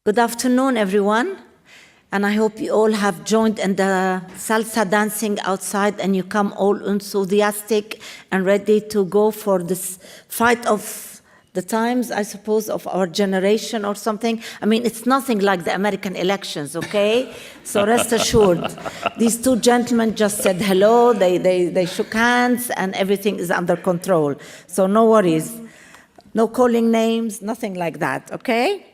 Good afternoon, everyone. And I hope you all have joined in the salsa dancing outside and you come all enthusiastic and ready to go for this fight of the times, I suppose, of our generation or something. I mean, it's nothing like the American elections, okay? So rest assured, these two gentlemen just said hello, they shook hands, and everything is under control. So no worries. No calling names, nothing like that, okay?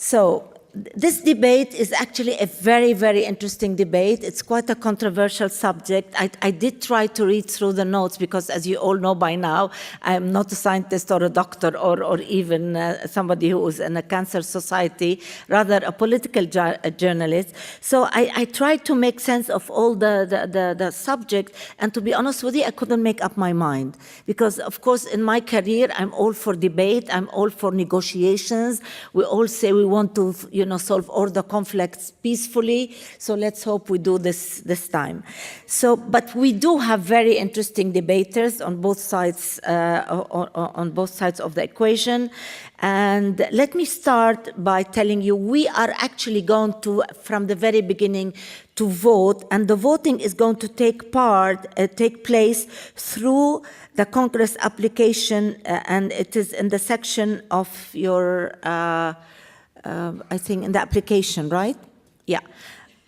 So this debate is actually a very, very interesting debate. It's quite a controversial subject. I did try to read through the notes because, as you all know by now, I'm not a scientist or a doctor or even somebody who is in a cancer society, rather a political journalist. So I tried to make sense of all the subject, and to be honest with you, I couldn't make up my mind. Because, of course, in my career, I'm all for debate, I'm all for negotiations. We all say we want to, solve all the conflicts peacefully. So let's hope we do this time. So, but we do have very interesting debaters on both sides of the equation. And let me start by telling you, we are actually going to, from the very beginning, to vote, and the voting is going to take place through the Congress application, and it is in the section of your. I think in the application, right? Yeah.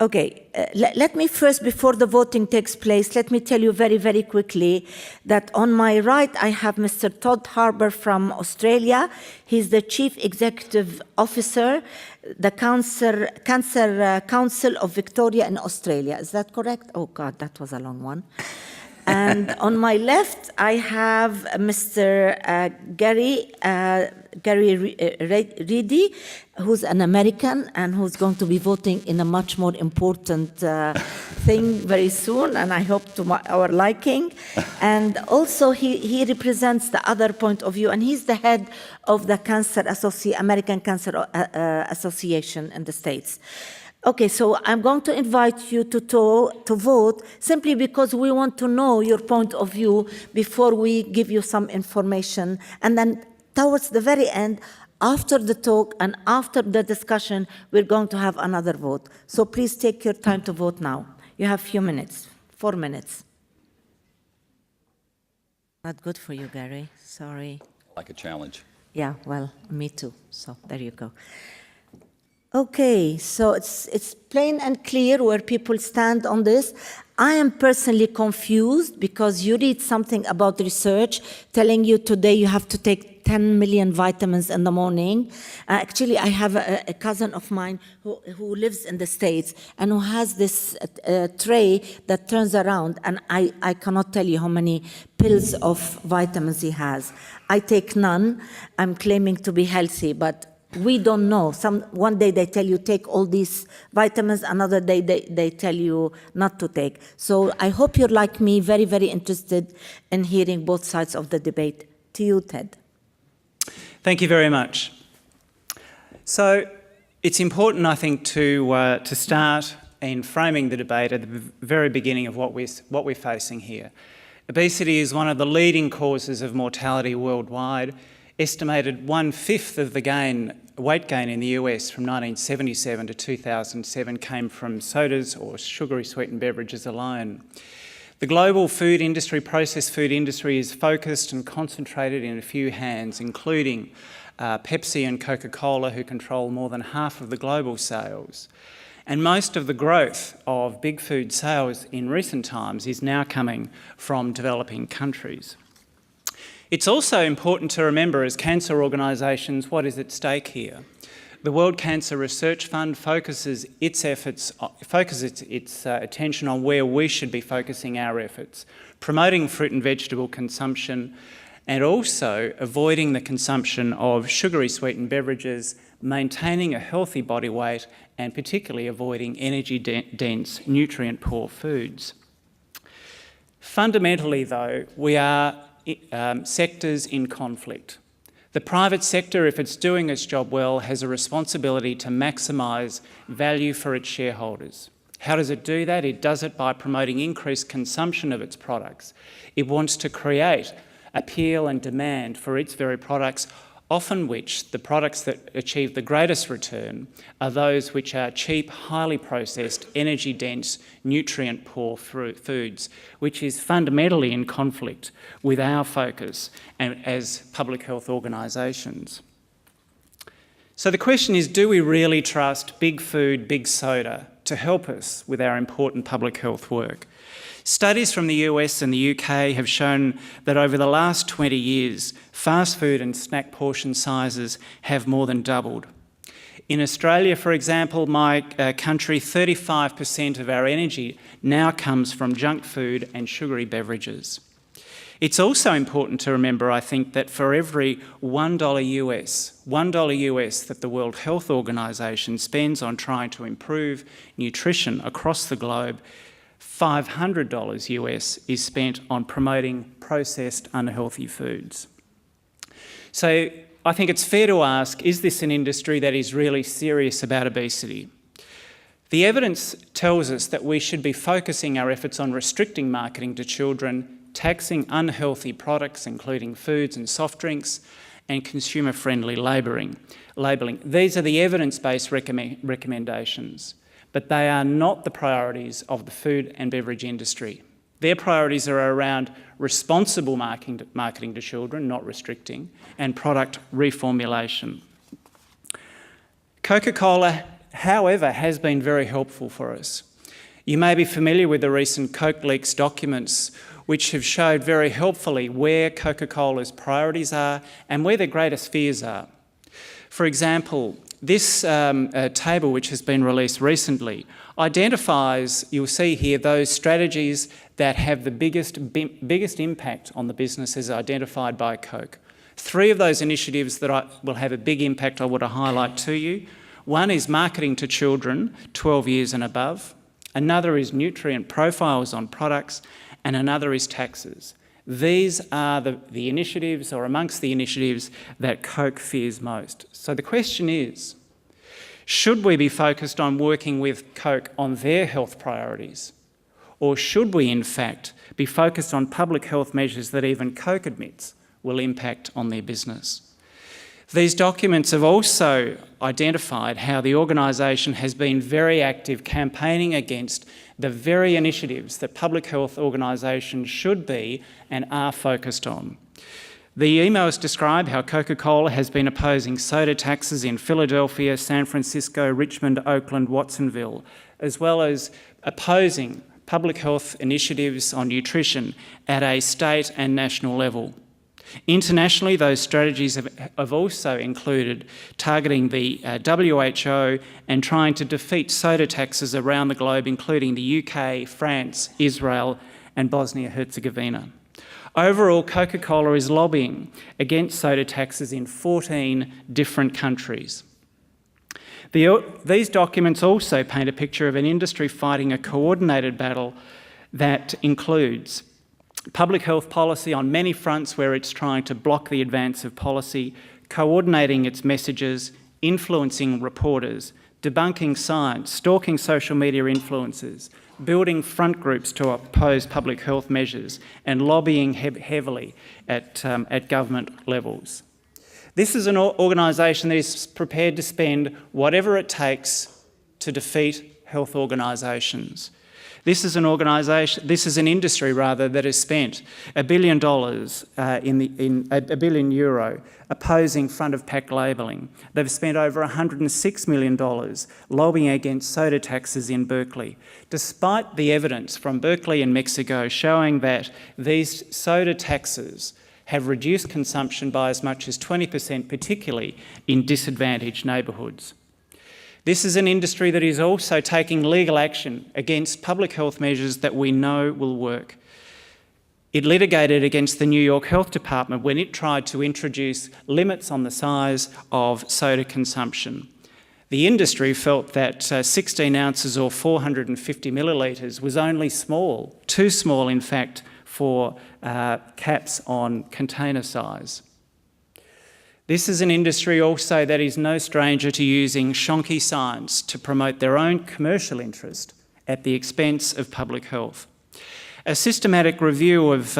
Okay. Let me first, before the voting takes place, let me tell you very, very quickly that on my right, I have Mr. Todd Harper from Australia. He's the Chief Executive Officer, the Cancer Council of Victoria in Australia. Is that correct? Oh, God, that was a long one. And on my left, I have Mr. Gary Reedy, who's an American and who's going to be voting in a much more important thing very soon, and I hope to our liking. And also, he represents the other point of view, and he's the head of the American Cancer Association in the States. Okay, so I'm going to invite you to vote simply because we want to know your point of view before we give you some information. And then towards the very end, after the talk and after the discussion, we're going to have another vote. So please take your time to vote now. You have a few minutes, 4 minutes. Not good for you, Gary. Sorry. Like a challenge. Yeah, well, me too. So there you go. Okay, so it's plain and clear where people stand on this. I am personally confused because you read something about research telling you today you have to take 10 million vitamins in the morning. Actually, I have a cousin of mine who lives in the States and who has this tray that turns around, and I cannot tell you how many pills of vitamins he has. I take none. I'm claiming to be healthy, but we don't know. One day they tell you take all these vitamins, another day they tell you not to take. So I hope you're like me, very, very interested in hearing both sides of the debate. To you, Ted. Thank you very much. So it's important, I think, to start in framing the debate at the very beginning of what we're facing here. Obesity is one of the leading causes of mortality worldwide. Estimated 1/5 of the weight gain in the US from 1977 to 2007 came from sodas or sugary sweetened beverages alone. The global food industry, processed food industry, is focused and concentrated in a few hands, including Pepsi and Coca-Cola, who control more than half of the global sales. And most of the growth of big food sales in recent times is now coming from developing countries. It's also important to remember, as cancer organisations, what is at stake here. The World Cancer Research Fund focuses its attention on where we should be focusing our efforts, promoting fruit and vegetable consumption, and also avoiding the consumption of sugary sweetened beverages, maintaining a healthy body weight, and particularly avoiding energy-dense, nutrient-poor foods. Fundamentally, though, we are sectors in conflict. The private sector, if it's doing its job well, has a responsibility to maximise value for its shareholders. How does it do that? It does it by promoting increased consumption of its products. It wants to create appeal and demand for its very products often which the products that achieve the greatest return are those which are cheap, highly processed, energy-dense, nutrient-poor foods, which is fundamentally in conflict with our focus as public health organisations. So the question is, do we really trust big food, big soda to help us with our important public health work? Studies from the US and the UK have shown that over the last 20 years, fast food and snack portion sizes have more than doubled. In Australia, for example, my country, 35% of our energy now comes from junk food and sugary beverages. It's also important to remember, I think, that for every $1 US that the World Health Organization spends on trying to improve nutrition across the globe, $500 US is spent on promoting processed, unhealthy foods. So I think it's fair to ask, is this an industry that is really serious about obesity? The evidence tells us that we should be focusing our efforts on restricting marketing to children, taxing unhealthy products, including foods and soft drinks, and consumer-friendly labelling. These are the evidence-based recommendations, but they are not the priorities of the food and beverage industry. Their priorities are around responsible marketing to children, not restricting, and product reformulation. Coca-Cola, however, has been very helpful for us. You may be familiar with the recent Coke Leaks documents, which have showed very helpfully where Coca-Cola's priorities are and where their greatest fears are. For example, this table, which has been released recently, identifies, you'll see here, those strategies that have the biggest impact on the business as identified by Coke. 3 of those initiatives that will have a big impact I want to highlight to you. One is marketing to children 12 years and above. Another is nutrient profiles on products, and another is taxes. These are the initiatives, or amongst the initiatives, that Coke fears most. So the question is, should we be focused on working with Coke on their health priorities? Or should we, in fact, be focused on public health measures that even Coke admits will impact on their business? These documents have also identified how the organisation has been very active campaigning against the very initiatives that public health organisations should be and are focused on. The emails describe how Coca-Cola has been opposing soda taxes in Philadelphia, San Francisco, Richmond, Oakland, Watsonville, as well as opposing public health initiatives on nutrition at a state and national level. Internationally, those strategies have also included targeting the WHO and trying to defeat soda taxes around the globe, including the UK, France, Israel, and Bosnia-Herzegovina. Overall, Coca-Cola is lobbying against soda taxes in 14 different countries. These documents also paint a picture of an industry fighting a coordinated battle that includes public health policy on many fronts where it's trying to block the advance of policy, coordinating its messages, influencing reporters, debunking science, stalking social media influencers, building front groups to oppose public health measures, and lobbying heavily at government levels. This is an organisation that is prepared to spend whatever it takes to defeat health organisations. This is an industry that has spent $1 billion €1 billion opposing front of pack labelling. They've spent over $106 million lobbying against soda taxes in Berkeley, despite the evidence from Berkeley and Mexico showing that these soda taxes have reduced consumption by as much as 20%, particularly in disadvantaged neighbourhoods. This is an industry that is also taking legal action against public health measures that we know will work. It litigated against the New York Health Department when it tried to introduce limits on the size of soda consumption. The industry felt that 16 ounces or 450 millilitres was only small, too small in fact for caps on container size. This is an industry also that is no stranger to using Shonky science to promote their own commercial interest at the expense of public health. A systematic review of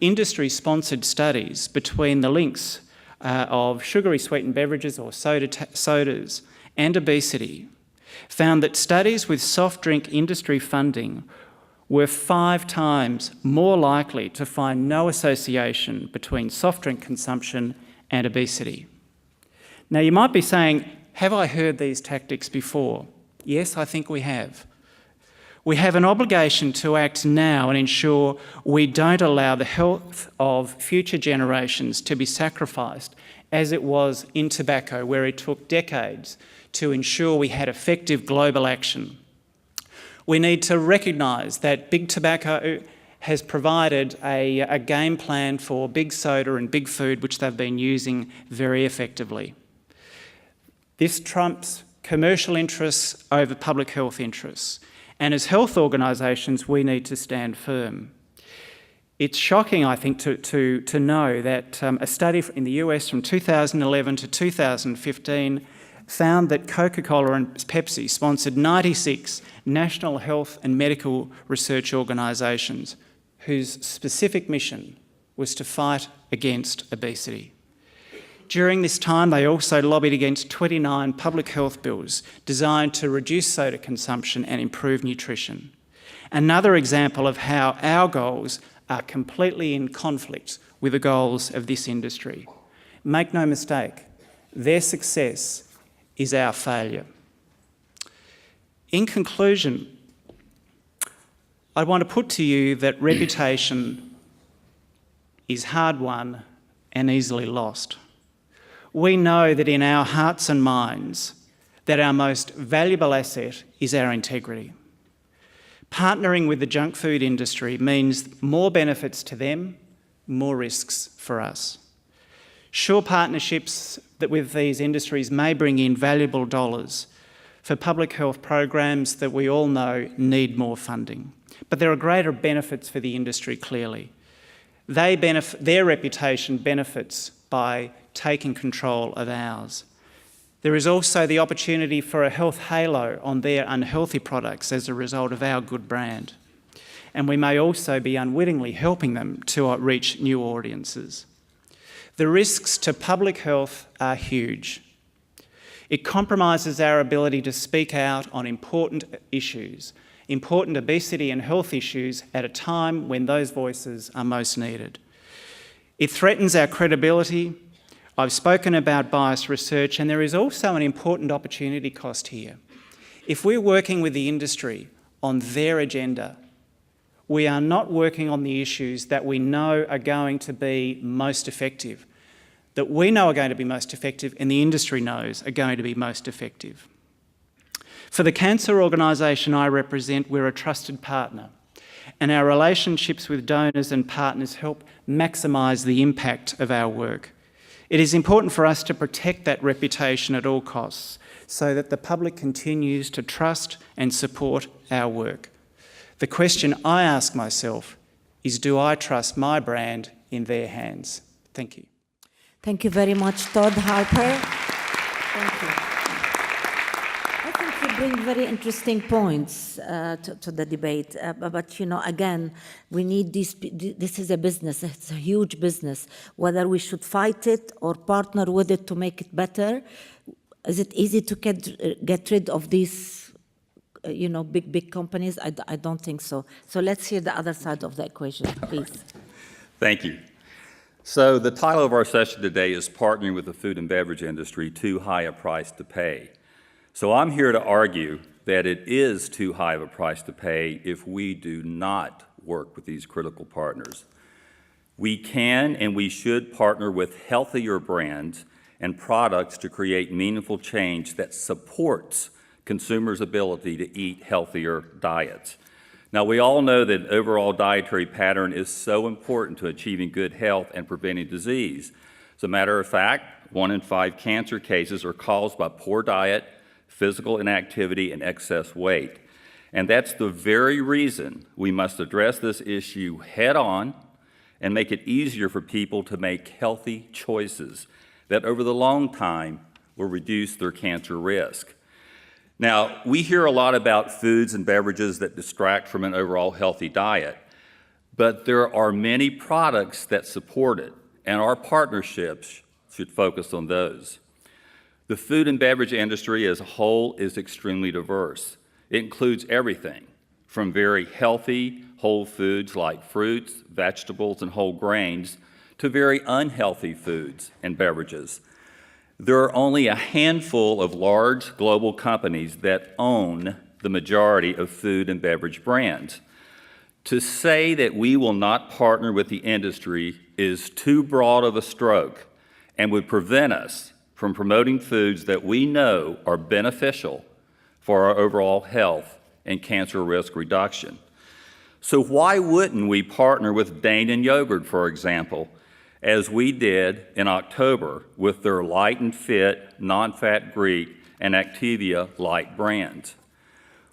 industry-sponsored studies between the links of sugary sweetened beverages or sodas and obesity found that studies with soft drink industry funding were 5 times more likely to find no association between soft drink consumption and obesity. Now, you might be saying, have I heard these tactics before? Yes, I think we have. We have an obligation to act now and ensure we don't allow the health of future generations to be sacrificed, as it was in tobacco, where it took decades to ensure we had effective global action. We need to recognise that Big Tobacco has provided a game plan for Big Soda and Big Food, which they've been using very effectively. This trumps commercial interests over public health interests. And as health organisations, we need to stand firm. It's shocking, I think, to know that a study in the US from 2011 to 2015 found that Coca-Cola and Pepsi sponsored 96 national health and medical research organisations whose specific mission was to fight against obesity. During this time, they also lobbied against 29 public health bills designed to reduce soda consumption and improve nutrition. Another example of how our goals are completely in conflict with the goals of this industry. Make no mistake, their success is our failure. In conclusion, I want to put to you that reputation is hard won and easily lost. We know that in our hearts and minds that our most valuable asset is our integrity. Partnering with the junk food industry means more benefits to them, more risks for us. Sure, partnerships with these industries may bring in valuable dollars for public health programs that we all know need more funding. But there are greater benefits for the industry, clearly. Their reputation benefits by taking control of ours. There is also the opportunity for a health halo on their unhealthy products as a result of our good brand. And we may also be unwittingly helping them to reach new audiences. The risks to public health are huge. It compromises our ability to speak out on important issues, important obesity and health issues at a time when those voices are most needed. It threatens our credibility. I've spoken about biased research, and there is also an important opportunity cost here. If we're working with the industry on their agenda, we are not working on the issues that we know are going to be most effective, that we know are going to be most effective and the industry knows are going to be most effective. For the cancer organisation I represent, we're a trusted partner, and our relationships with donors and partners help maximise the impact of our work. It is important for us to protect that reputation at all costs so that the public continues to trust and support our work. The question I ask myself is, do I trust my brand in their hands? Thank you. Thank you very much, Todd Harper. Thank you. I think you bring very interesting points to the debate. But you know, again, we need this. This is a business. It's a huge business. Whether we should fight it or partner with it to make it better, is it easy to get rid of these, big companies? I don't think so. So let's hear the other side of the equation, please. Thank you. So the title of our session today is Partnering with the Food and Beverage Industry, Too High a Price to Pay. So I'm here to argue that it is too high of a price to pay if we do not work with these critical partners. We can and we should partner with healthier brands and products to create meaningful change that supports consumers' ability to eat healthier diets. Now, we all know that overall dietary pattern is so important to achieving good health and preventing disease. As a matter of fact, 1 in 5 cancer cases are caused by poor diet, physical inactivity, and excess weight. And that's the very reason we must address this issue head on and make it easier for people to make healthy choices that over the long time will reduce their cancer risk. Now, we hear a lot about foods and beverages that distract from an overall healthy diet, but there are many products that support it, and our partnerships should focus on those. The food and beverage industry as a whole is extremely diverse. It includes everything from very healthy whole foods like fruits, vegetables, and whole grains to very unhealthy foods and beverages. There are only a handful of large global companies that own the majority of food and beverage brands. To say that we will not partner with the industry is too broad of a stroke and would prevent us from promoting foods that we know are beneficial for our overall health and cancer risk reduction. So why wouldn't we partner with Dane Yogurt, for example, as we did in October with their Light and Fit, non-fat Greek, and Activia Light brands?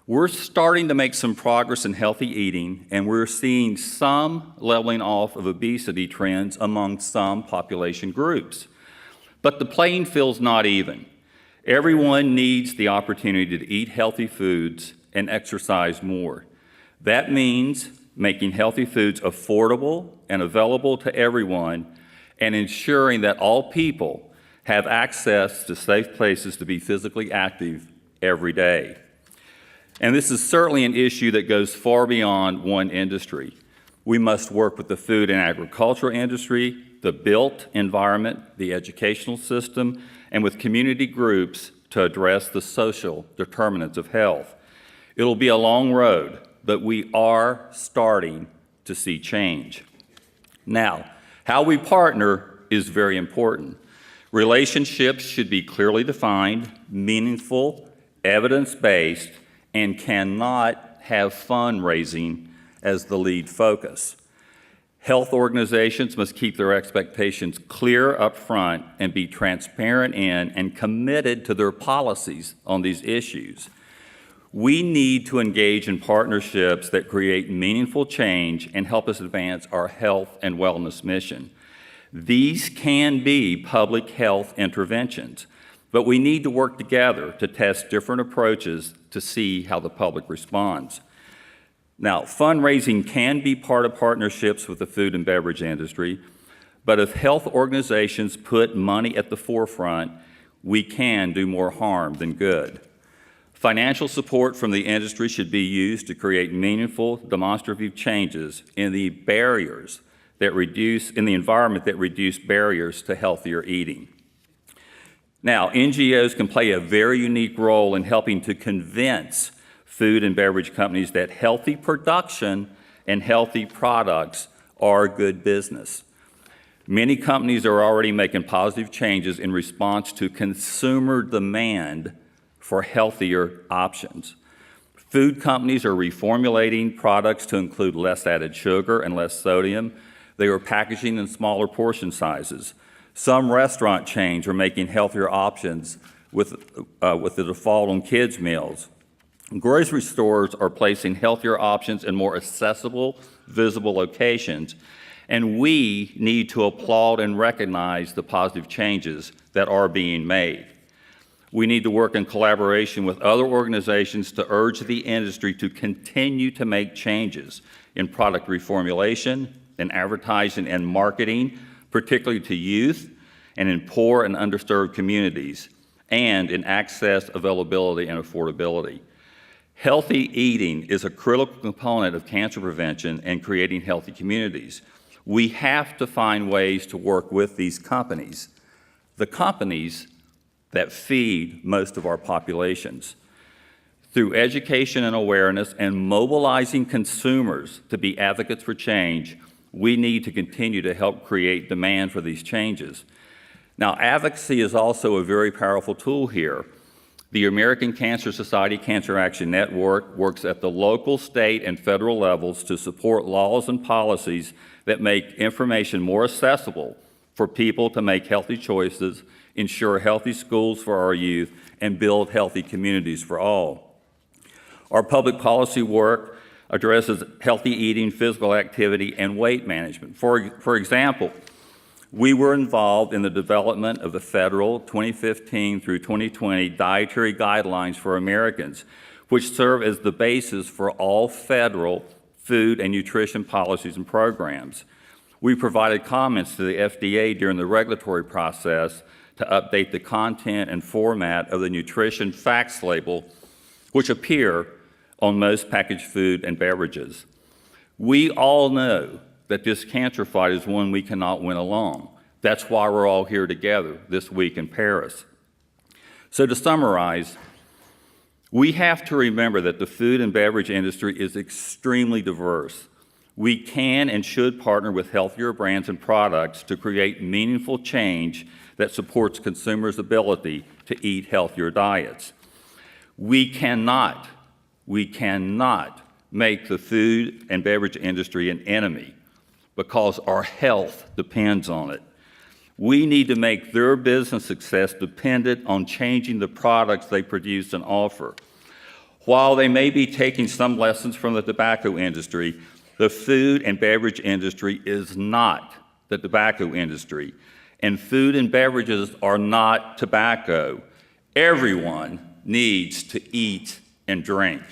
We're starting to make some progress in healthy eating, and we're seeing some leveling off of obesity trends among some population groups. But the playing field's not even. Everyone needs the opportunity to eat healthy foods and exercise more. That means making healthy foods affordable and available to everyone and ensuring that all people have access to safe places to be physically active every day. And this is certainly an issue that goes far beyond one industry. We must work with the food and agricultural industry, the built environment, the educational system, and with community groups to address the social determinants of health. It'll be a long road, but we are starting to see change. Now, how we partner is very important. Relationships should be clearly defined, meaningful, evidence-based, and cannot have fundraising as the lead focus. Health organizations must keep their expectations clear up front and be transparent in and committed to their policies on these issues. We need to engage in partnerships that create meaningful change and help us advance our health and wellness mission. These can be public health interventions, but we need to work together to test different approaches to see how the public responds. Now, fundraising can be part of partnerships with the food and beverage industry, but if health organizations put money at the forefront, we can do more harm than good. Financial support from the industry should be used to create meaningful, demonstrative changes in the environment that reduce barriers to healthier eating. Now, NGOs can play a very unique role in helping to convince food and beverage companies that healthy production and healthy products are good business. Many companies are already making positive changes in response to consumer demand for healthier options. Food companies are reformulating products to include less added sugar and less sodium. They are packaging in smaller portion sizes. Some restaurant chains are making healthier options with the default on kids' meals. Grocery stores are placing healthier options in more accessible, visible locations, and we need to applaud and recognize the positive changes that are being made. We need to work in collaboration with other organizations to urge the industry to continue to make changes in product reformulation, in advertising and marketing, particularly to youth, and in poor and underserved communities, and in access, availability, and affordability. Healthy eating is a critical component of cancer prevention and creating healthy communities. We have to find ways to work with these companies, the companies that feed most of our populations. Through education and awareness and mobilizing consumers to be advocates for change, we need to continue to help create demand for these changes. Now, advocacy is also a very powerful tool here. The American Cancer Society Cancer Action Network works at the local, state, and federal levels to support laws and policies that make information more accessible for people to make healthy choices, ensure healthy schools for our youth, and build healthy communities for all. Our public policy work addresses healthy eating, physical activity, and weight management. For example, we were involved in the development of the federal 2015 through 2020 dietary guidelines for Americans, which serve as the basis for all federal food and nutrition policies and programs. We provided comments to the FDA during the regulatory process to update the content and format of the nutrition facts label, which appear on most packaged food and beverages. We all know that this cancer fight is one we cannot win alone. That's why we're all here together this week in Paris. So to summarize, we have to remember that the food and beverage industry is extremely diverse. We can and should partner with healthier brands and products to create meaningful change that supports consumers' ability to eat healthier diets. We cannot make the food and beverage industry an enemy because our health depends on it. We need to make their business success dependent on changing the products they produce and offer. While they may be taking some lessons from the tobacco industry, the food and beverage industry is not the tobacco industry, and food and beverages are not tobacco. Everyone needs to eat and drink.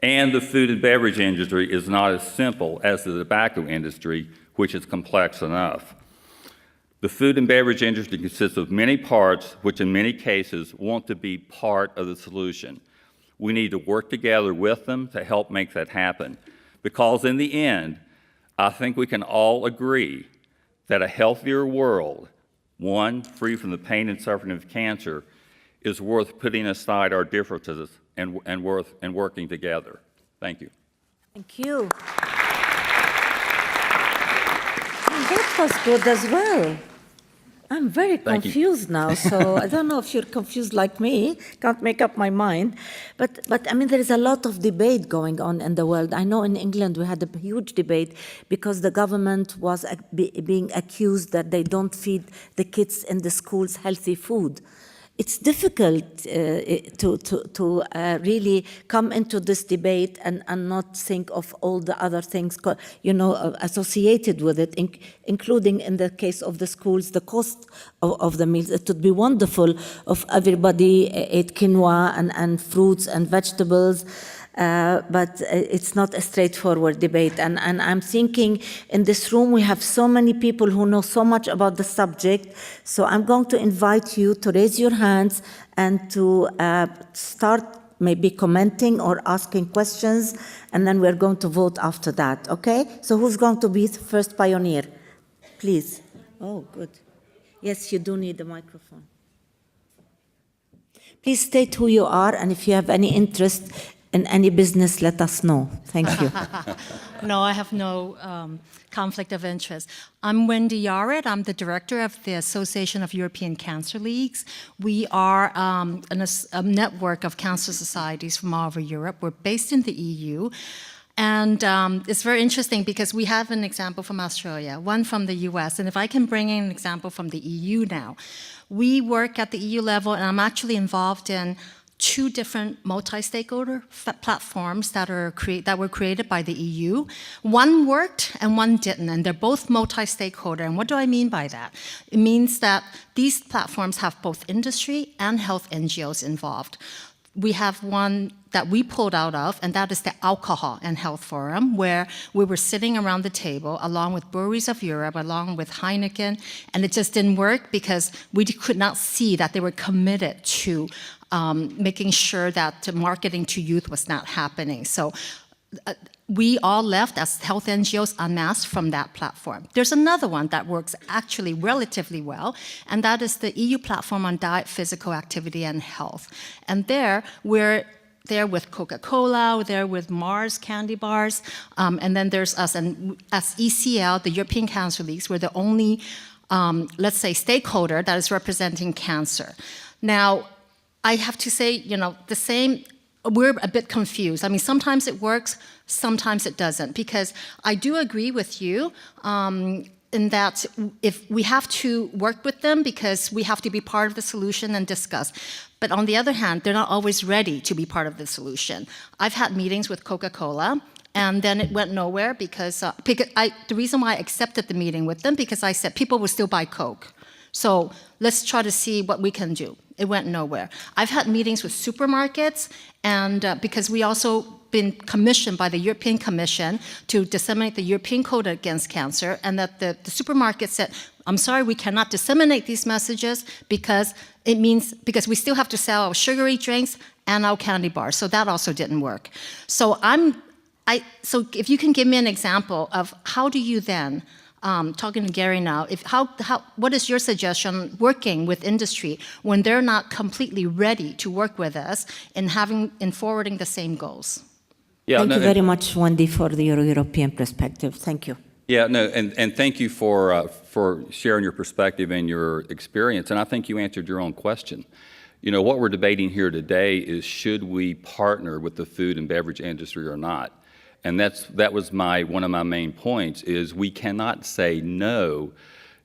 And the food and beverage industry is not as simple as the tobacco industry, which is complex enough. The food and beverage industry consists of many parts, which in many cases want to be part of the solution. We need to work together with them to help make that happen. Because in the end, I think we can all agree that a healthier world, one free from the pain and suffering of cancer, is worth putting aside our differences and working together. Thank you. Thank you. That was good as well. I'm very confused now, so I don't know if you're confused like me, can't make up my mind. But I mean, there is a lot of debate going on in the world. I know in England we had a huge debate because the government was being accused that they don't feed the kids in the schools healthy food. It's difficult to really come into this debate and not think of all the other things, associated with it, including in the case of the schools, the cost of the meals. It would be wonderful if everybody ate quinoa and fruits and vegetables. But it's not a straightforward debate. And I'm thinking in this room we have so many people who know so much about the subject. So I'm going to invite you to raise your hands and to start maybe commenting or asking questions, and then we're going to vote after that, okay? So who's going to be the first pioneer? Please. Oh, good. Yes, you do need a microphone. Please state who you are, and if you have any interest in any business, let us know. Thank you. No, I have no conflict of interest. I'm Wendy Yared. I'm the director of the Association of European Cancer Leagues. We are a network of cancer societies from all over Europe. We're based in the EU. And it's very interesting because we have an example from Australia, one from the US, and if I can bring in an example from the EU now. We work at the EU level, and I'm actually involved in 2 different multi-stakeholder platforms that were created by the EU. One worked and one didn't, and they're both multi-stakeholder. And what do I mean by that? It means that these platforms have both industry and health NGOs involved. We have one that we pulled out of, and that is the Alcohol and Health Forum, where we were sitting around the table along with Breweries of Europe, along with Heineken, and it just didn't work because we could not see that they were committed to making sure that marketing to youth was not happening. So we all left as health NGOs unmasked from that platform. There's another one that works actually relatively well, and that is the EU platform on diet, physical activity, and health. And there, we're there with Coca-Cola, there with Mars candy bars, and then there's us. And as ECL, the European Cancer Leagues, we're the only, let's say, stakeholder that is representing cancer. Now, I have to say, we're a bit confused. I mean, sometimes it works, sometimes it doesn't, because I do agree with you in that if we have to work with them because we have to be part of the solution and discuss. But on the other hand, they're not always ready to be part of the solution. I've had meetings with Coca-Cola, and then it went nowhere because the reason why I accepted the meeting with them, because I said people will still buy Coke. So let's try to see what we can do. It went nowhere. I've had meetings with supermarkets, and because we also been commissioned by the European Commission to disseminate the European Code Against Cancer, and that the supermarket said, I'm sorry, we cannot disseminate these messages because we still have to sell our sugary drinks and our candy bars. So that also didn't work. So if you can give me an example of how do you then, talking to Gary now, what is your suggestion working with industry when they're not completely ready to work with us in forwarding the same goals? Yeah, Thank you very much, Wendy, for the European perspective. Thank you. Yeah, no, and thank you for sharing your perspective and your experience. And I think you answered your own question. You know, what we're debating here today is, should we partner with the food and beverage industry or not? And that was one of my main points, is we cannot say no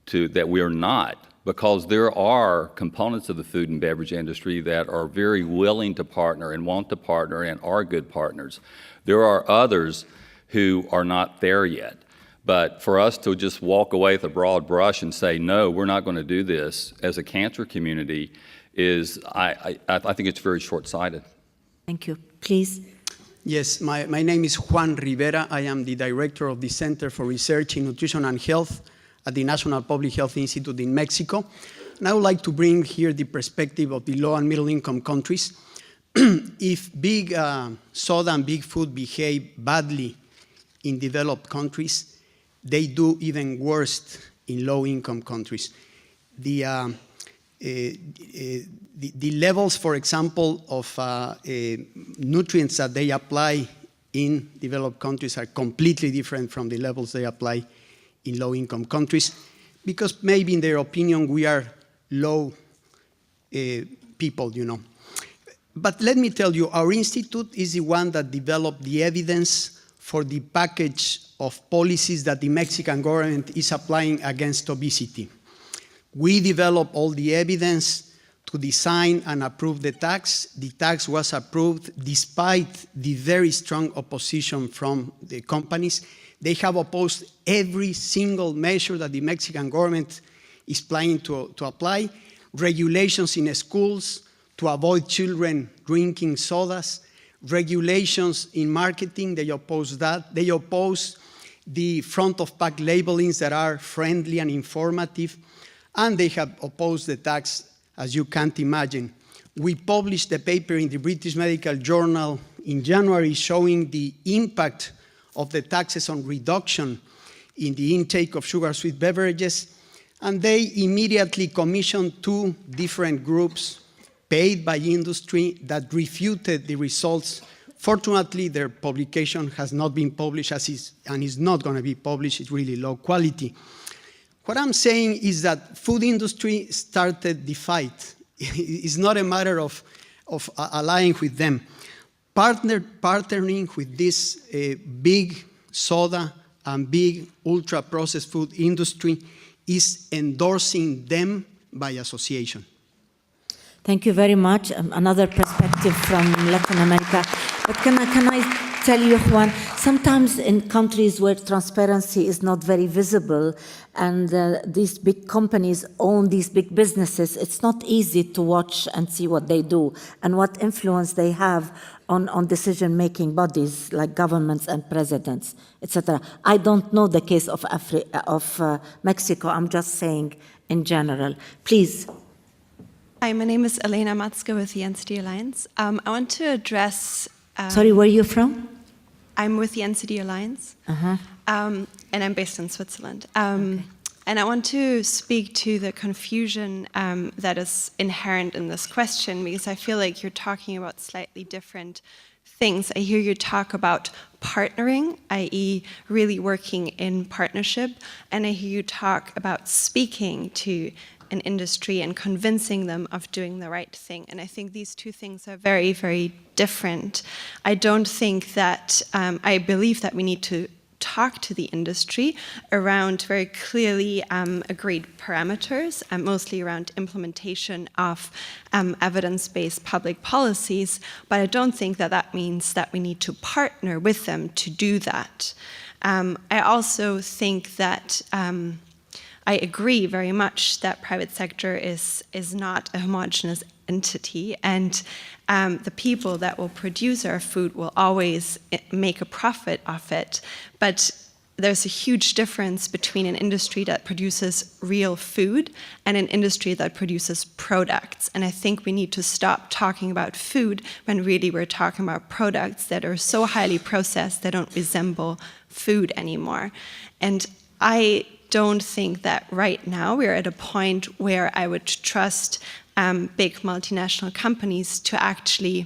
to that we are not, because there are components of the food and beverage industry that are very willing to partner and want to partner and are good partners. There are others who are not there yet. But for us to just walk away with a broad brush and say, no, we're not going to do this as a cancer community is, I think it's very short-sighted. Thank you. Please. Yes, my name is Juan Rivera. I am the director of the Center for Research in Nutrition and Health at the National Public Health Institute in Mexico. And I would like to bring here the perspective of the low and middle income countries. If big soda and big food behave badly in developed countries, they do even worse in low income countries. The levels, for example, of nutrients that they apply in developed countries are completely different from the levels they apply in low-income countries, because maybe in their opinion we are low people, you know. But let me tell you, our institute is the one that developed the evidence for the package of policies that the Mexican government is applying against obesity. We developed all the evidence to design and approve the tax. The tax was approved despite the very strong opposition from the companies. They have opposed every single measure that the Mexican government is planning to apply. Regulations in schools to avoid children drinking sodas. Regulations in marketing, they oppose that. They oppose the front of pack labelings that are friendly and informative. And they have opposed the tax, as you can't imagine. We published a paper in the British Medical Journal in January showing the impact of the taxes on reduction in the intake of sugar-sweet beverages. And they immediately commissioned 2 different groups paid by industry that refuted the results. Fortunately, their publication has not been published and is not going to be published. It's really low quality. What I'm saying is that food industry started the fight. It's not a matter of allying with them. Partnering with this big soda and big ultra-processed food industry is endorsing them by association. Thank you very much. Another perspective from Latin America. But can I tell you, Juan, sometimes in countries where transparency is not very visible and these big companies own these big businesses, it's not easy to watch and see what they do and what influence they have on decision-making bodies like governments and presidents, etc. I don't know the case of Mexico. I'm just saying in general. Please. Hi, my name is Elena Matska with the NCD Alliance. I want to address... Sorry, where are you from? I'm with the NCD Alliance, and I'm based in Switzerland. Okay. And I want to speak to the confusion that is inherent in this question, because I feel like you're talking about slightly different things. I hear you talk about partnering, i.e. really working in partnership, and I hear you talk about speaking to an industry and convincing them of doing the right thing. And I think these 2 things are very, very different. I don't think that, I believe that we need to talk to the industry around very clearly agreed parameters, mostly around implementation of evidence-based public policies, but I don't think that that means that we need to partner with them to do that. I also think that I agree very much that private sector is not a homogeneous entity, and the people that will produce our food will always make a profit off it. But there's a huge difference between an industry that produces real food and an industry that produces products. And I think we need to stop talking about food when really we're talking about products that are so highly processed they don't resemble food anymore. And I don't think that right now we're at a point where I would trust big multinational companies to actually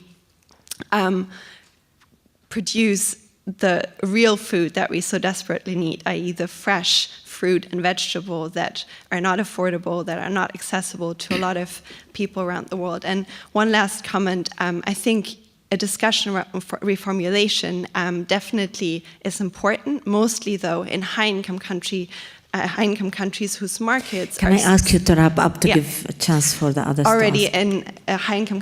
produce the real food that we so desperately need, i.e. the fresh fruit and vegetable that are not affordable, that are not accessible to a lot of people around the world. And one last comment, I think a discussion around reformulation definitely is important, mostly though in high-income countries whose markets Can I ask you to wrap up to give a chance for the others already to ask? in high-income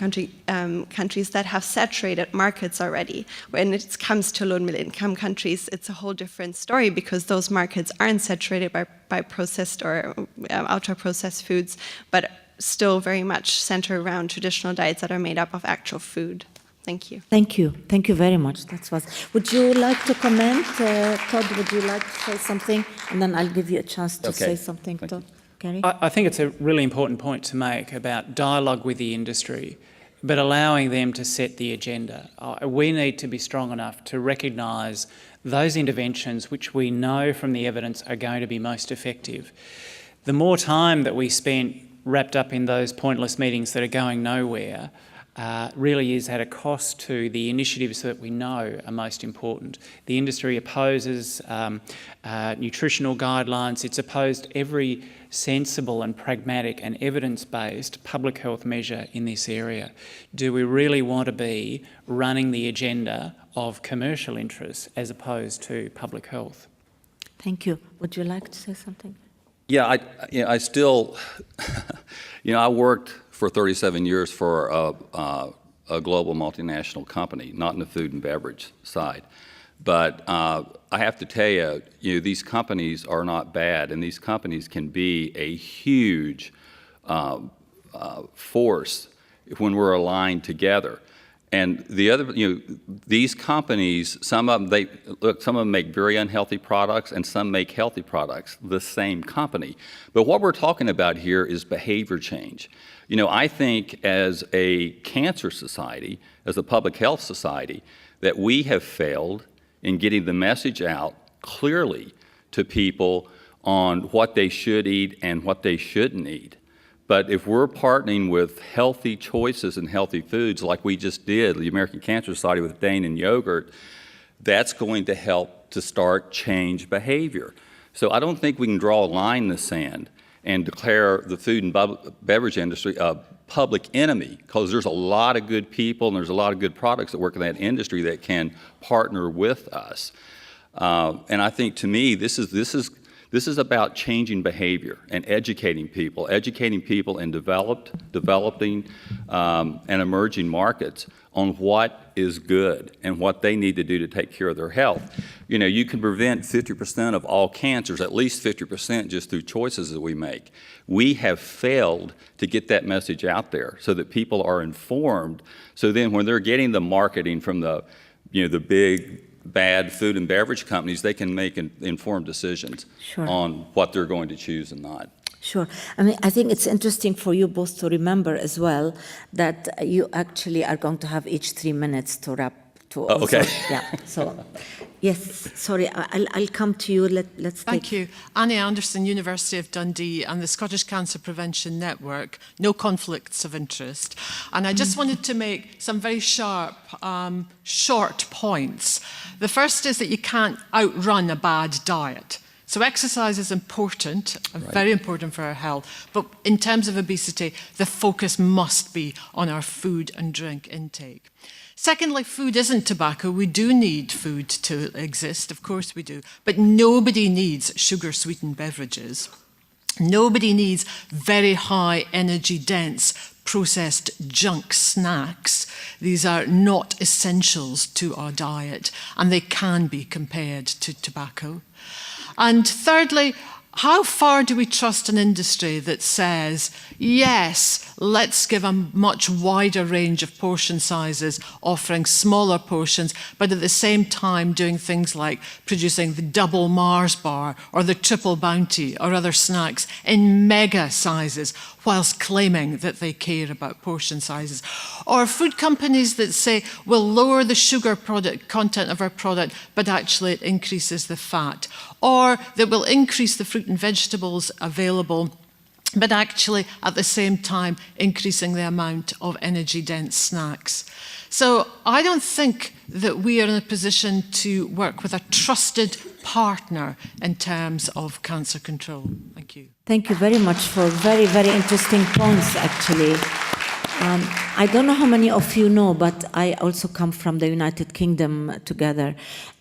countries that have saturated markets already. When it comes to low-and-middle-income countries, it's a whole different story because those markets aren't saturated by processed or ultra-processed foods, but still very much centered around traditional diets that are made up of actual food. Thank you. Thank you. Thank you very much. That was. Would you like to comment, Todd? Would you like to say something, and then I'll give you a chance to say something, Todd. Gary? I think it's a really important point to make about dialogue with the industry, but allowing them to set the agenda. We need to be strong enough to recognise those interventions which we know from the evidence are going to be most effective. The more time that we spend wrapped up in those pointless meetings that are going nowhere really is at a cost to the initiatives that we know are most important. The industry opposes nutritional guidelines. It's opposed every sensible and pragmatic and evidence-based public health measure in this area. Do we really want to be running the agenda of commercial interests as opposed to public health? Thank you. Would you like to say something? Yeah, I still, I worked for 37 years for a global multinational company, not in the food and beverage side. But I have to tell you, these companies are not bad, and these companies can be a huge force when we're aligned together. And the other, these companies, some of them make very unhealthy products, and some make healthy products. The same company, but what we're talking about here is behavior change. I think as a cancer society, as a public health society, that we have failed in getting the message out clearly to people on what they should eat and what they shouldn't eat. But if we're partnering with healthy choices and healthy foods like we just did, the American Cancer Society with Dane and yogurt, that's going to help to start change behavior. So I don't think we can draw a line in the sand and declare the food and beverage industry a public enemy, because there's a lot of good people and there's a lot of good products that work in that industry that can partner with us. And I think, to me, this is about changing behavior and educating people in developing and emerging markets on what is good and what they need to do to take care of their health. You can prevent 50% of all cancers, at least 50%, just through choices that we make. We have failed to get that message out there so that people are informed. So then when they're getting the marketing from the big bad food and beverage companies, they can make informed decisions on what they're going to choose and not. Sure. I think it's interesting for you both to remember as well that you actually are going to have each 3 minutes to wrap. Okay. Yeah. So, yes. Sorry, I'll come to you. Let's. Thank you, Annie Anderson, University of Dundee, and the Scottish Cancer Prevention Network. No conflicts of interest, and I just wanted to make some very sharp, short points. The first is that you can't outrun a bad diet. So exercise is important, very important for our health, but in terms of obesity, the focus must be on our food and drink intake. Secondly, food isn't tobacco. We do need food to exist, of course we do, but nobody needs sugar-sweetened beverages. Nobody needs very high energy-dense processed junk snacks. These are not essentials to our diet, and they can be compared to tobacco. And thirdly, how far do we trust an industry that says, yes, let's give a much wider range of portion sizes, offering smaller portions, but at the same time doing things like producing the double Mars bar or the triple Bounty or other snacks in mega sizes, whilst claiming that they care about portion sizes? Or food companies that say, we'll lower the sugar content of our product, but actually it increases the fat. Or that will increase the fruit and vegetables available, but actually at the same time increasing the amount of energy-dense snacks. So I don't think that we are in a position to work with a trusted partner in terms of cancer control. Thank you. Thank you very much for very, very interesting points, actually. I don't know how many of you know, but I also come from the United Kingdom together,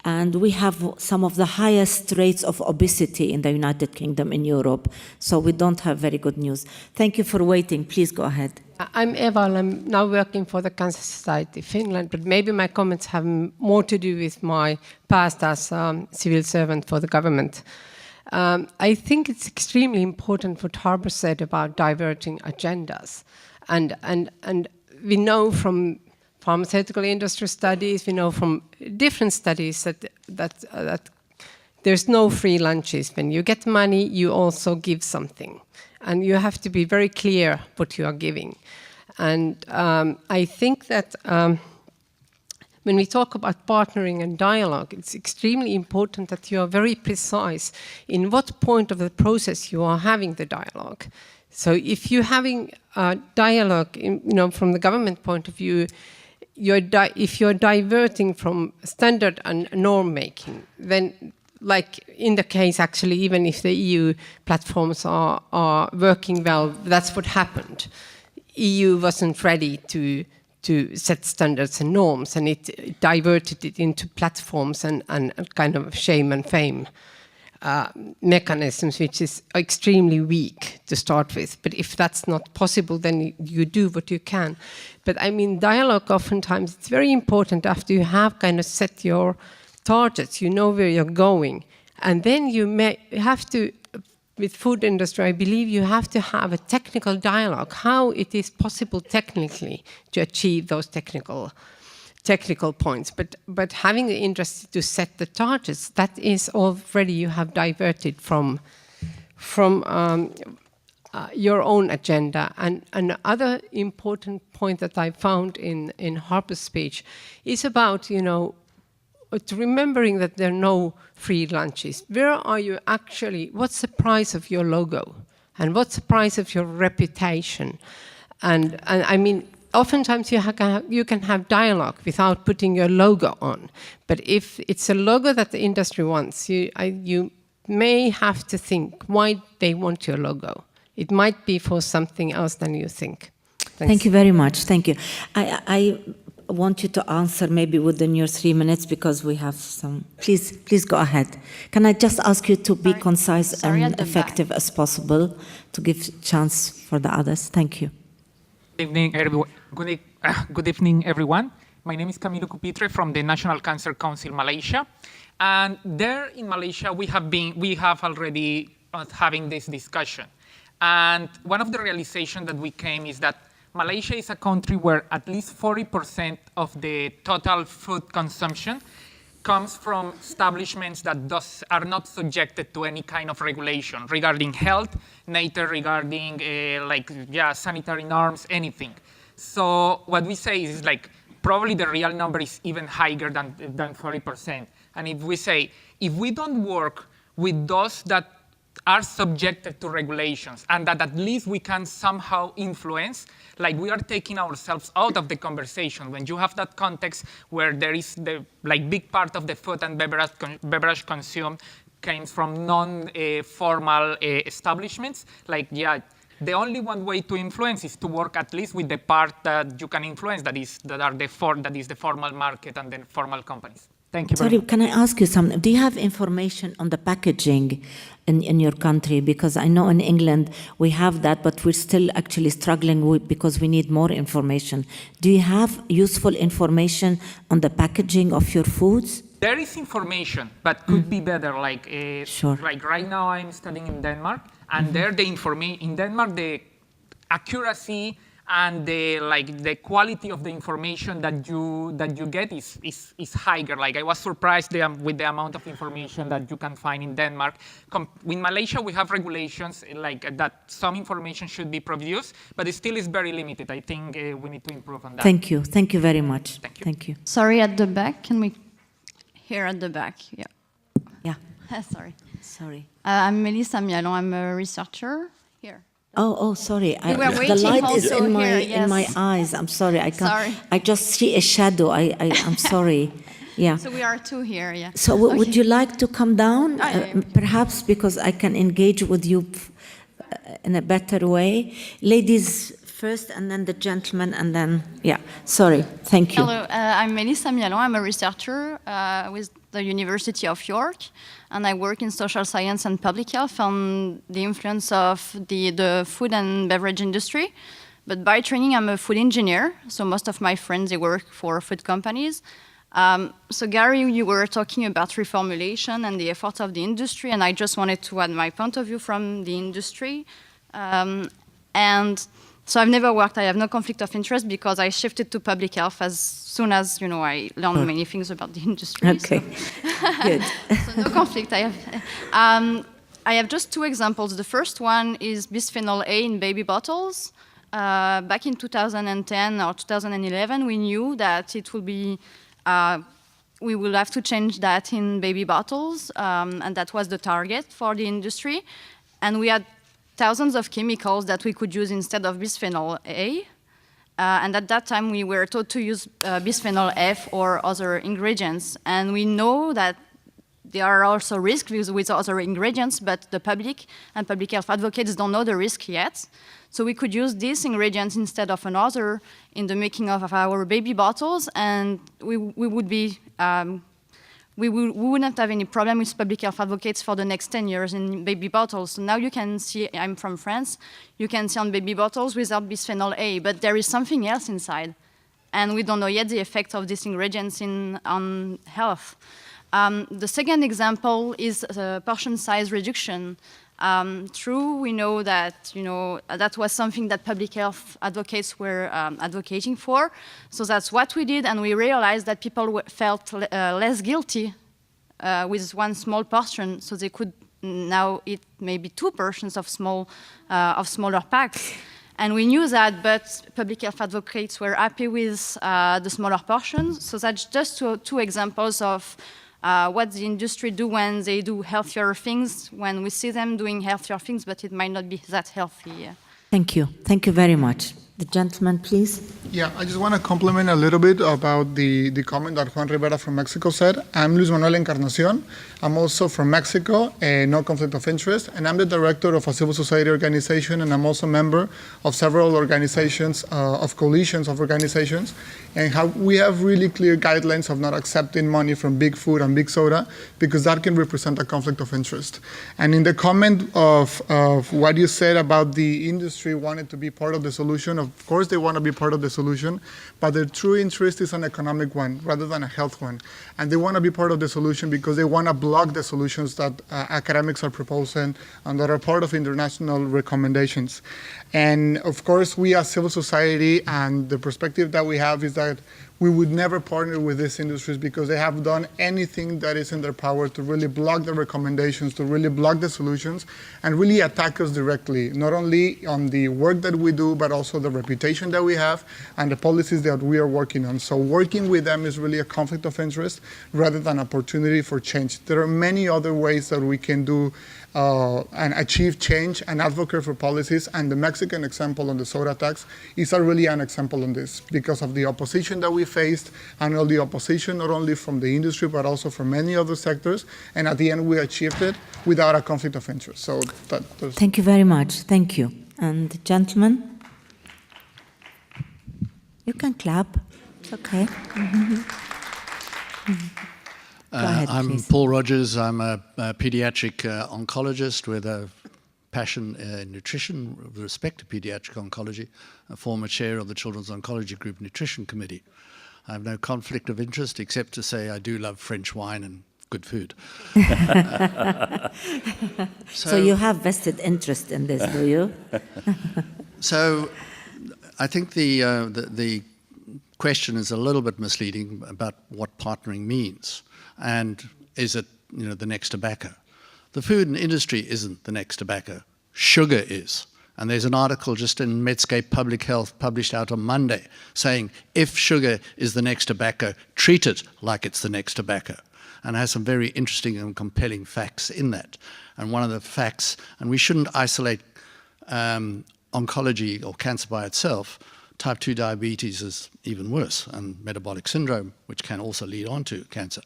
and we have some of the highest rates of obesity in the United Kingdom in Europe, so we don't have very good news. Thank you for waiting. Please go ahead. I'm Eva, and I'm now working for the Cancer Society Finland, but maybe my comments have more to do with my past as a civil servant for the government. I think it's extremely important what Harper said about diverging agendas. And we know from pharmaceutical industry studies, we know from different studies that there's no free lunches. When you get money, you also give something. And you have to be very clear what you are giving. And I think that when we talk about partnering and dialogue, it's extremely important that you are very precise in what point of the process you are having the dialogue. So if you're having a dialogue, from the government point of view, if you're diverting from standard and norm making, then, like in the case actually, even if the EU platforms are working well, that's what happened. EU wasn't ready to set standards and norms, and it diverted it into platforms and kind of shame and fame mechanisms, which is extremely weak to start with. But if that's not possible, then you do what you can. But I mean, dialogue oftentimes, it's very important after you have kind of set your targets, you know where you're going. And then you may have to, with food industry, I believe you have to have a technical dialogue, how it is possible technically to achieve those technical points, but having the industry to set the targets, that is already you have diverted from your own agenda. And another important point that I found in Harper's speech is about, remembering that there are no free lunches. Where are you actually, what's the price of your logo? And what's the price of your reputation? And I mean, oftentimes you can have dialogue without putting your logo on. But if it's a logo that the industry wants, you may have to think why they want your logo. It might be for something else than you think. Thanks. Thank you very much. Thank you. I want you to answer maybe within your 3 minutes because we have some. Please go ahead. Can I just ask you to be concise and effective as possible to give chance for the others? Thank you. Good evening, everyone. Good evening, everyone. My name is Camilo Cupitre from the National Cancer Council, Malaysia. And there in Malaysia, we have already having this discussion. And one of the realizations that we came is that Malaysia is a country where at least 40% of the total food consumption comes from establishments that are not subjected to any kind of regulation regarding health, neither regarding sanitary norms, anything. So what we say is probably the real number is even higher than 40%. And if we say, if we don't work with those that are subjected to regulations and that at least we can somehow influence, we are taking ourselves out of the conversation. When you have that context where there is the big part of the food and beverage consumed comes from non-formal establishments, the only one way to influence is to work at least with the part that you can influence, that is the formal market and the formal companies. Thank you very Sorry, much. can I ask you something? Do you have information on the packaging in your country? Because I know in England we have that, but we're still actually struggling with because we need more information. Do you have useful information on the packaging of your foods? There is information, but could be better. Like, Sure. like right now, I'm studying in Denmark, and there the information in Denmark, the accuracy and the quality of the information that you get is higher. Like, I was surprised with the amount of information that you can find in Denmark. In Malaysia, we have regulations like that. Some information should be produced, but it still is very limited. I think we need to improve on that. Thank you. Thank you very much. Thank you. Thank you. Sorry, at the back. Can we? Here at the back. Yeah. Yeah. Sorry. Sorry. I'm Melissa Mialon. I'm a researcher here. Oh, sorry. We were The waiting light is also in my here, in my yes. eyes. I'm sorry. I can't. Sorry. I just see a shadow. I'm sorry. Yeah. So we are two here. Yeah. So would you like to come down? yeah. Perhaps because I can engage with you in a better way. Ladies first, and then the gentleman, and then yeah. Sorry. Thank you. Hello, I'm Melissa Mialon. I'm a researcher with the University of York, and I work in social science and public health on the influence of the food and beverage industry. But by training, I'm a food engineer, so most of my friends, they work for food companies. So Gary, you were talking about reformulation and the efforts of the industry, and I just wanted to add my point of view from the industry. And so I've never worked, I have no conflict of interest because I shifted to public health as soon as, I learned many things about the industry. Okay, good. So no conflict. I have just two examples. The first one is bisphenol A in baby bottles. Back in 2010 or 2011, we knew that it will be, we will have to change that in baby bottles, and that was the target for the industry. And we had thousands of chemicals that we could use instead of bisphenol A. And at that time, we were taught to use bisphenol F or other ingredients. And we know that there are also risks with other ingredients, but the public and public health advocates don't know the risk yet. So we could use these ingredients instead of another in the making of our baby bottles, and we would be we wouldn't have any problem with public health advocates for the next 10 years in baby bottles. So now you can see, I'm from France, you can see on baby bottles without bisphenol A, but there is something else inside. And we don't know yet the effect of these ingredients on health. The second example is portion size reduction. True, we know that that was something that public health advocates were advocating for. So that's what we did, and we realized that people felt less guilty with one small portion, so they could now eat maybe 2 portions of smaller packs. And we knew that, but public health advocates were happy with the smaller portions. So that's just two examples of what the industry do when they do healthier things, when we see them doing healthier things, but it might not be that healthy. Thank you. Thank you very much. The gentleman, please. Yeah, I just want to compliment a little bit about the comment that Juan Rivera from Mexico said. I'm Luis Manuel Encarnacion. I'm also from Mexico, no conflict of interest, and I'm the director of a civil society organization, and I'm also a member of several organizations, of coalitions of organizations, and we have really clear guidelines of not accepting money from big food and big soda, because that can represent a conflict of interest. And in the comment of what you said about the industry wanting to be part of the solution, of course they want to be part of the solution, but their true interest is an economic one rather than a health one. And they want to be part of the solution because they want to block the solutions that academics are proposing and that are part of international recommendations. And of course, we as civil society, and the perspective that we have is that we would never partner with these industries because they have done anything that is in their power to really block the recommendations, to really block the solutions, and really attack us directly, not only on the work that we do, but also the reputation that we have and the policies that we are working on. So working with them is really a conflict of interest rather than opportunity for change. There are many other ways that we can do and achieve change and advocate for policies, and the Mexican example on the soda tax is really an example on this because of the opposition that we faced and all the opposition not only from the industry but also from many other sectors, and at the end we achieved it without a conflict of interest. So Thank you very much. Thank you. And gentlemen, you can clap. It's okay. ahead, I'm please. Paul Rogers. I'm a pediatric oncologist with a passion in nutrition with respect to pediatric oncology, a former chair of the Children's Oncology Group Nutrition Committee. I have no conflict of interest except to say I do love French wine and good food. So you have vested interest in this, do you? So I think the question is a little bit misleading about what partnering means. And is it, the next tobacco? The food industry isn't the next tobacco. Sugar is. And there's an article just in Medscape Public Health published out on Monday saying, if sugar is the next tobacco, treat it like it's the next tobacco. And has some very interesting and compelling facts in that. And one of the facts, and we shouldn't isolate oncology or cancer by itself. Type 2 diabetes is even worse, and metabolic syndrome, which can also lead on to cancer.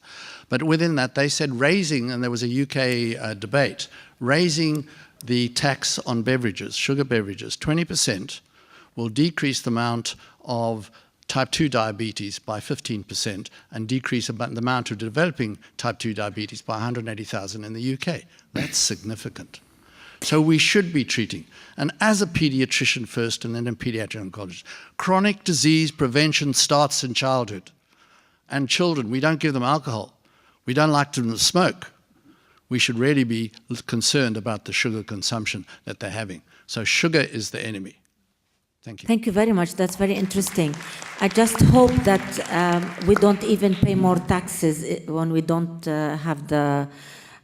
But within that, they said raising, and there was a UK debate, raising the tax on beverages, sugar beverages, 20% will decrease the amount of type 2 diabetes by 15% and decrease the amount of developing type 2 diabetes by 180,000 in the UK. That's significant. So we should be treating, and as a pediatrician first and then a pediatric oncologist, chronic disease prevention starts in childhood. And children, we don't give them alcohol. We don't like them to smoke. We should really be concerned about the sugar consumption that they're having. So sugar is the enemy. Thank you. Thank you very much. That's very interesting. I just hope that we don't even pay more taxes when we don't have the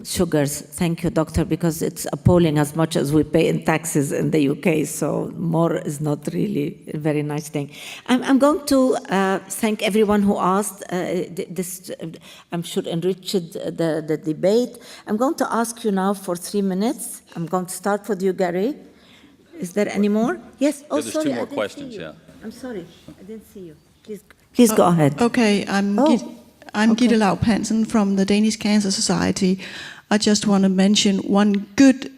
sugars. Thank you, doctor, because it's appalling as much as we pay in taxes in the UK, so more is not really a very nice thing. I'm going to thank everyone who asked. This, I'm sure, enriched the debate. I'm going to ask you now for 3 minutes. I'm going to start with you, Gary. Is there any more? Yes. Oh, There's sorry, two more I didn't questions, see you. yeah. I'm sorry, I didn't see you. Please go ahead. Okay, I'm Gitte Laub Hansen from the Danish Cancer Society. I just want to mention one good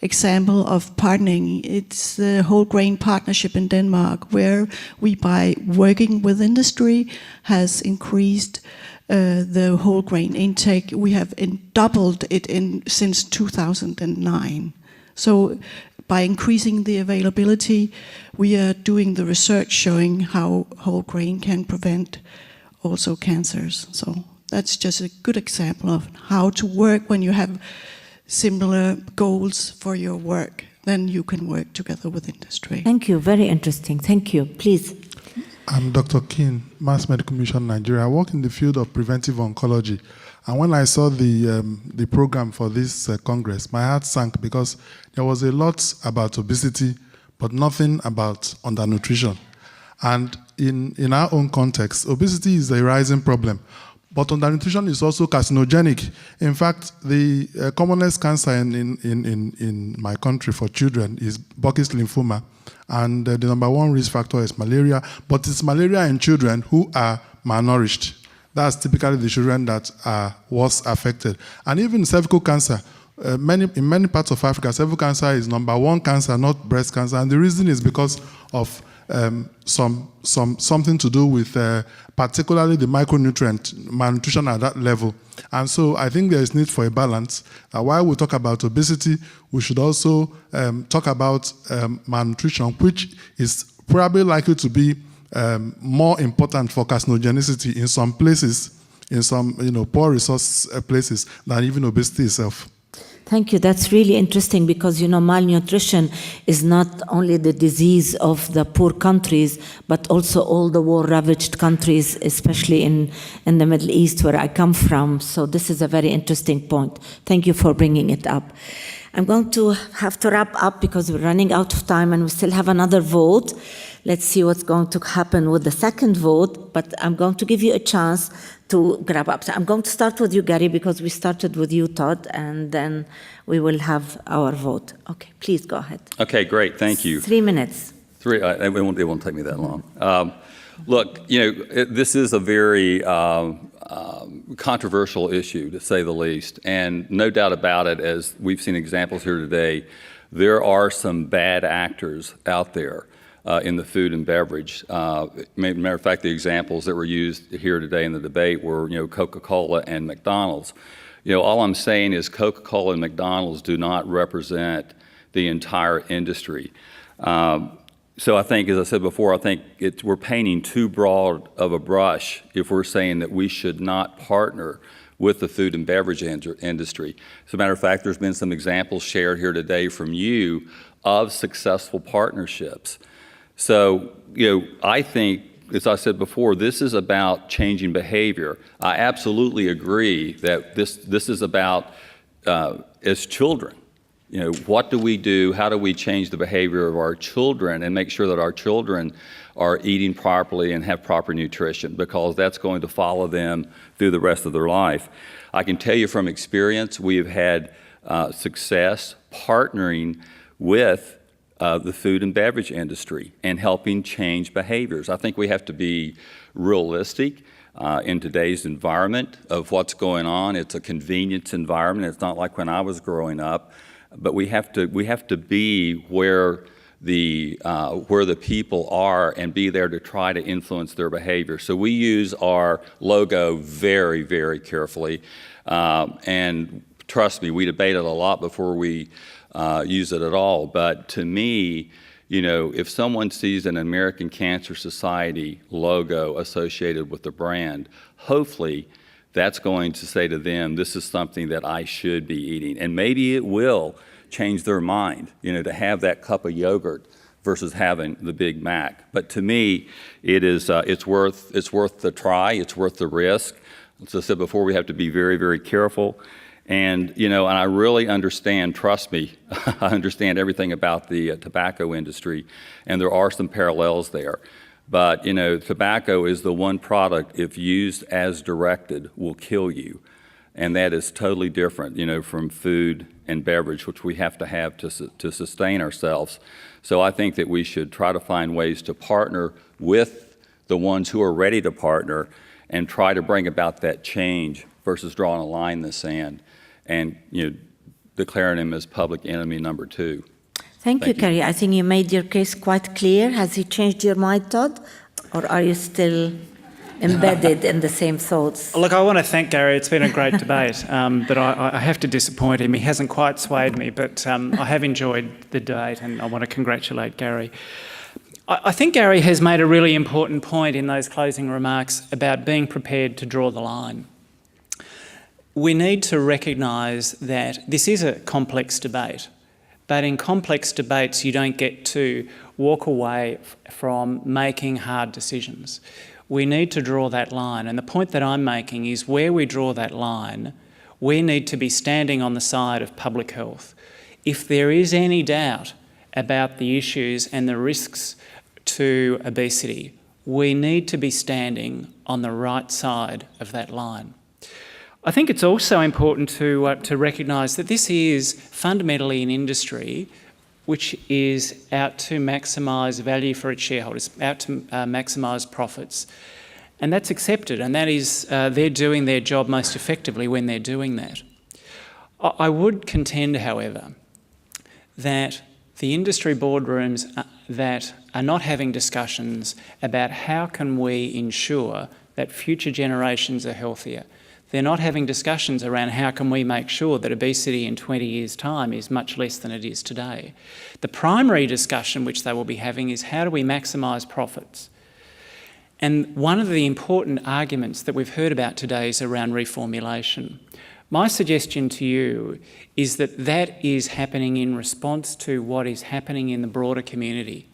example of partnering. It's the whole grain partnership in Denmark, where we, by working with industry, has increased the whole grain intake. We have doubled it since 2009. So by increasing the availability, we are doing the research showing how whole grain can prevent also cancers. So that's just a good example of how to work when you have similar goals for your work. Then you can work together with industry. Thank you. Very interesting. Thank you. Please. I'm Dr. King, Mass Medical Mission Nigeria. I work in the field of preventive oncology. And when I saw the program for this Congress, my heart sank because there was a lot about obesity, but nothing about undernutrition. And in our own context, obesity is a rising problem. But undernutrition is also carcinogenic. In fact, the commonest cancer in my country for children is Burkitt's lymphoma. And the number one risk factor is malaria. But it's malaria in children who are malnourished. That's typically the children that are worse affected. And even cervical cancer, in many parts of Africa, cervical cancer is number one cancer, not breast cancer. And the reason is because of something to do with particularly the micronutrient malnutrition at that level. And so I think there is need for a balance. While we talk about obesity, we should also talk about malnutrition, which is probably likely to be more important for carcinogenicity in some places, in some poor resource places, than even obesity itself. Thank you. That's really interesting because, malnutrition is not only the disease of the poor countries, but also all the war-ravaged countries, especially in the Middle East where I come from. So this is a very interesting point. Thank you for bringing it up. I'm going to have to wrap up because we're running out of time and we still have another vote. Let's see what's going to happen with the second vote, but I'm going to give you a chance to grab up. So I'm going to start with you, Gary, because we started with you, Todd, and then we will have our vote. Okay, please go ahead. Okay, great, thank you. 3 minutes. It won't take me that long. Look, this is a very controversial issue, to say the least, and no doubt about it, as we've seen examples here today, there are some bad actors out there in the food and beverage. Matter of fact, the examples that were used here today in the debate were, Coca-Cola and McDonald's. All I'm saying is Coca-Cola and McDonald's do not represent the entire industry. So I think, as I said before, I think we're painting too broad of a brush if we're saying that we should not partner with the food and beverage industry. As a matter of fact, there's been some examples shared here today from you of successful partnerships. So, I think, as I said before, this is about changing behavior. I absolutely agree that this is about, as children, what do we do? How do we change the behavior of our children and make sure that our children are eating properly and have proper nutrition, because that's going to follow them through the rest of their life. I can tell you from experience, we have had success partnering with the food and beverage industry and helping change behaviors. I think we have to be realistic in today's environment of what's going on. It's a convenience environment. It's not like when I was growing up. But we have to be where the people are and be there to try to influence their behavior. So we use our logo very, very carefully, and trust me, we debate it a lot before we use it at all. But to me, if someone sees an American Cancer Society logo associated with the brand, hopefully that's going to say to them, this is something that I should be eating. And maybe it will change their mind, to have that cup of yogurt versus having the Big Mac. But to me, it's worth the try, it's worth the risk. As I said before, we have to be very, very careful. And, and I really understand, trust me, I understand everything about the tobacco industry, and there are some parallels there. But, tobacco is the one product, if used as directed, will kill you. And that is totally different, from food and beverage, which we have to sustain ourselves. So I think that we should try to find ways to partner with the ones who are ready to partner and try to bring about that change versus drawing a line in the sand and, declaring him as public enemy number 2. Thank you, Kerry. I think you made your case quite clear. Has he changed your mind, Todd? Or are you still embedded in the same thoughts? Look, I want to thank Gary. It's been a great debate, but I have to disappoint him. He hasn't quite swayed me, but I have enjoyed the debate, and I want to congratulate Gary. I think Gary has made a really important point in those closing remarks about being prepared to draw the line. We need to recognise that this is a complex debate. But in complex debates, you don't get to walk away from making hard decisions. We need to draw that line. And the point that I'm making is where we draw that line, we need to be standing on the side of public health. If there is any doubt about the issues and the risks to obesity, we need to be standing on the right side of that line. I think it's also important to recognise that this is fundamentally an industry which is out to maximise value for its shareholders, out to maximise profits. And that's accepted, and that is, they're doing their job most effectively when they're doing that. I would contend, however, that the industry boardrooms that are not having discussions about how can we ensure that future generations are healthier. They're not having discussions around how can we make sure that obesity in 20 years' time is much less than it is today. The primary discussion which they will be having is how do we maximise profits? And one of the important arguments that we've heard about today is around reformulation. My suggestion to you is that that is happening in response to what is happening in the broader community.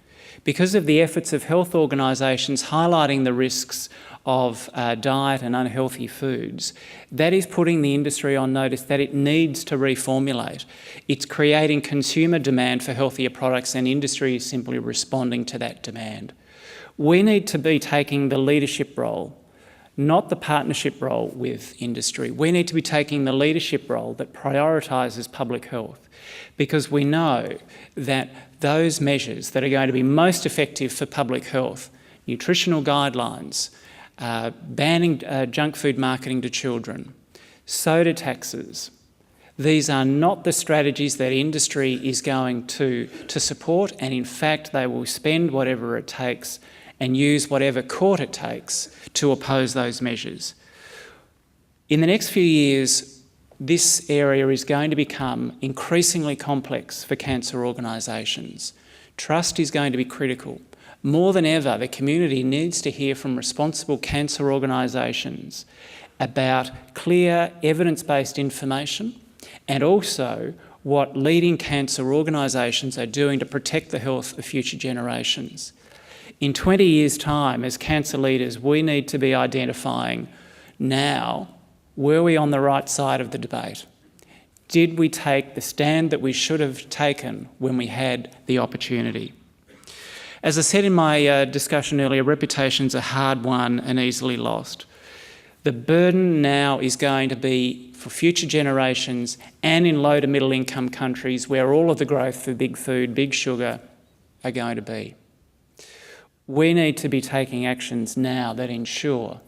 Because of the efforts of health organisations highlighting the risks of diet and unhealthy foods, that is putting the industry on notice that it needs to reformulate. It's creating consumer demand for healthier products, and industry is simply responding to that demand. We need to be taking the leadership role, not the partnership role with industry. We need to be taking the leadership role that prioritises public health, because we know that those measures that are going to be most effective for public health, nutritional guidelines, banning junk food marketing to children, soda taxes, These are not the strategies that industry is going to support, and in fact they will spend whatever it takes and use whatever court it takes to oppose those measures. In the next few years, this area is going to become increasingly complex for cancer organisations. Trust is going to be critical. More than ever, the community needs to hear from responsible cancer organisations about clear evidence-based information and also what leading cancer organisations are doing to protect the health of future generations. In 20 years' time, as cancer leaders, we need to be identifying now, were we on the right side of the debate? Did we take the stand that we should have taken when we had the opportunity? As I said in my discussion earlier, reputations are hard won and easily lost. The burden now is going to be for future generations and in low to middle income countries where all of the growth for big food, big sugar are going to be. We need to be taking actions now that ensure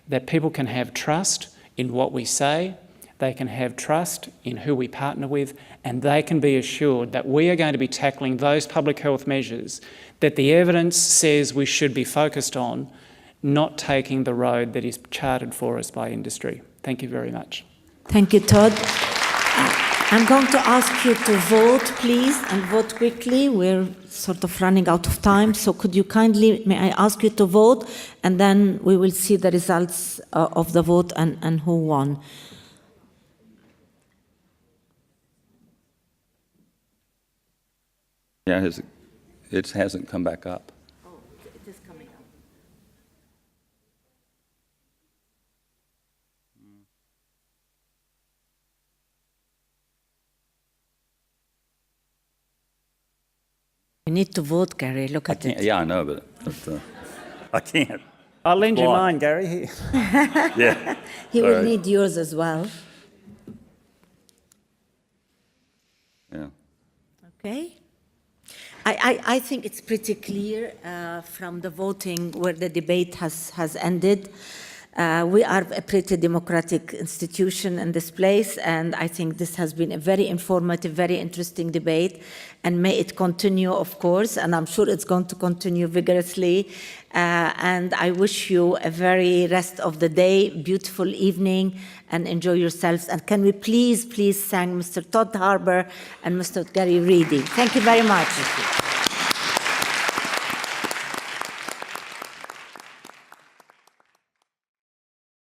that people can have trust in what we say, they can have trust in who we partner with, and they can be assured that we are going to be tackling those public health measures that the evidence says we should be focused on, not taking the road that is charted for us by industry. Thank you very much. Thank you, Todd. I'm going to ask you to vote, please, and vote quickly. We're sort of running out of time, so could you kindly, may I ask you to vote, and then we will see the results of the vote and who won. Yeah, it hasn't come back up. Oh, it is coming up. You need to vote, Gary. Look at it. Yeah, I know, but I can't. I'll lend you Go on. mine, Gary. Yeah. He will Sorry. need yours as well. Yeah. Okay. I think it's pretty clear from the voting where the debate has ended. We are a pretty democratic institution in this place, and I think this has been a very informative, very interesting debate, and may it continue, of course, and I'm sure it's going to continue vigorously. And I wish you a very rest of the day, beautiful evening, and enjoy yourselves. And can we please thank Mr. Todd Harper and Mr. Gary Reedy. Thank you very much.